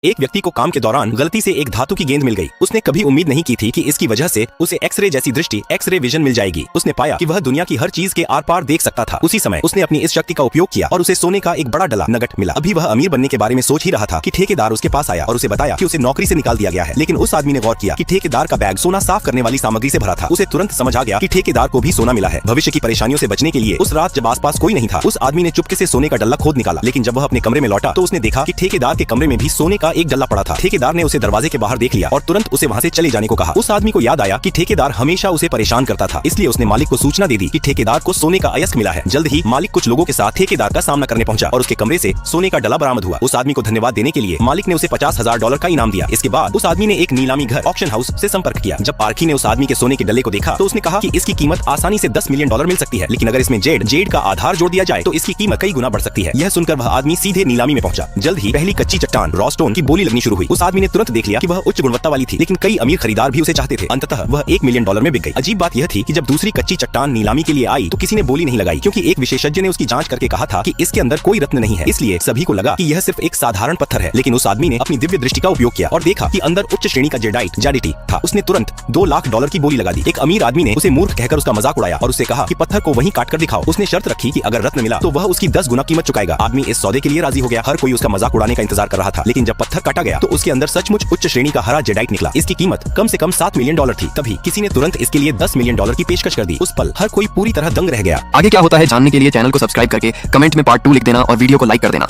एक व्यक्ति को काम के दौरान गलती से एक धातु की गेंद मिल गई। उसने कभी उम्मीद नहीं की थी कि इसकी वजह से उसे एक्सरे जैसी दृष्टि, एक्सरे विजन मिल जाएगी। उसने पाया कि वह दुनिया की हर चीज के आर पार देख सकता था। उसी समय उसने अपनी इस शक्ति का उपयोग किया और उसे सोने का एक बड़ा डला नगट मिला। अभी वह अमीर बनने के बारे में सोच ही रहा था कि ठेकेदार उसके पास आया और उसे बताया कि उसे नौकरी से निकाल दिया गया है। लेकिन उस आदमी ने गौर किया कि ठेकेदार का बैग सोना साफ करने वाली सामग्री से भरा था। उसे तुरंत समझ आ गया कि ठेकेदार को भी सोना मिला है। भविष्य की परेशानियों से बचने के लिए उस रात जब आसपास कोई नहीं था, उस आदमी ने चुपके से सोने का डल्ला खोद निकाला। लेकिन जब वह अपने कमरे में लौटा तो उसने देखा कि ठेकेदार के कमरे में भी सोने का एक डल्ला पड़ा था। ठेकेदार ने उसे दरवाजे के बाहर देख लिया और तुरंत उसे वहाँ से चले जाने को कहा। उस आदमी को याद आया कि ठेकेदार हमेशा उसे परेशान करता था, इसलिए उसने मालिक को सूचना दे दी कि ठेकेदार को सोने का अयस्क मिला है। जल्द ही मालिक कुछ लोगों के साथ ठेकेदार का सामना करने पहुंचा और उसके कमरे से सोने का डला बरामद हुआ। उस आदमी को धन्यवाद देने के लिए मालिक ने उसे $50,000 का इनाम दिया। इसके बाद उस आदमी ने एक नीलामी घर ऑक्शन हाउस से संपर्क किया। जब पारखी ने उस आदमी के सोने के डले को देखा तो उसने कहा कि इसकी कीमत आसानी से $10 मिलियन मिल सकती है, लेकिन अगर इसमें जेड का आधार जोड़ दिया जाए तो इसकी कीमत कई गुना बढ़ सकती है। यह सुनकर वह आदमी सीधे नीलामी में पहुंचा। जल्द ही पहली कच्ची चट्टान रॉस्टोन की बोली लगनी शुरू हुई। उस आदमी ने तुरंत देख लिया कि वह उच्च गुणवत्ता वाली थी, लेकिन कई अमीर खरीदार भी उसे चाहते थे। अंततः वह $1 मिलियन में बिक गई। अजीब बात यह थी कि जब दूसरी कच्ची चट्टान नीलामी के लिए आई तो किसी ने बोली नहीं लगाई, क्योंकि एक विशेषज्ञ ने उसकी जांच करके कहा था कि इसके अंदर कोई रत्न नहीं है। इसलिए सभी को लगा कि यह सिर्फ एक साधारण पत्थर है। लेकिन उस आदमी ने अपनी दिव्य दृष्टि का उपयोग किया और देखा कि अंदर उच्च श्रेणी का जेडाइट था। उसने तुरंत $2 लाख की बोली लगा दी। एक अमीर आदमी ने उसे मूर्ख कहकर उसका मजाक उड़ाया और उससे कहा कि पत्थर को वहीं काट कर दिखाओ। उसने शर्त रखी कि अगर रत्न मिला तो वह उसकी 10 गुना कीमत चुकाएगा। आदमी इस सौदे के लिए राजी हो गया। हर कोई उसका मजाक उड़ाने का इंतजार कर रहा था, लेकिन जब पत्थर काटा गया तो उसके अंदर सचमुच उच्च श्रेणी का हरा जेडाइट निकला। इसकी कीमत कम से कम $7 मिलियन थी। तभी किसी ने तुरंत इसके लिए $10 मिलियन की पेशकश कर दी। उस पल हर कोई पूरी तरह दंग रह गया। आगे क्या होता है जानने के लिए चैनल को सब्सक्राइब करके कमेंट में पार्ट 2 लिख देना और वीडियो को लाइक कर देना।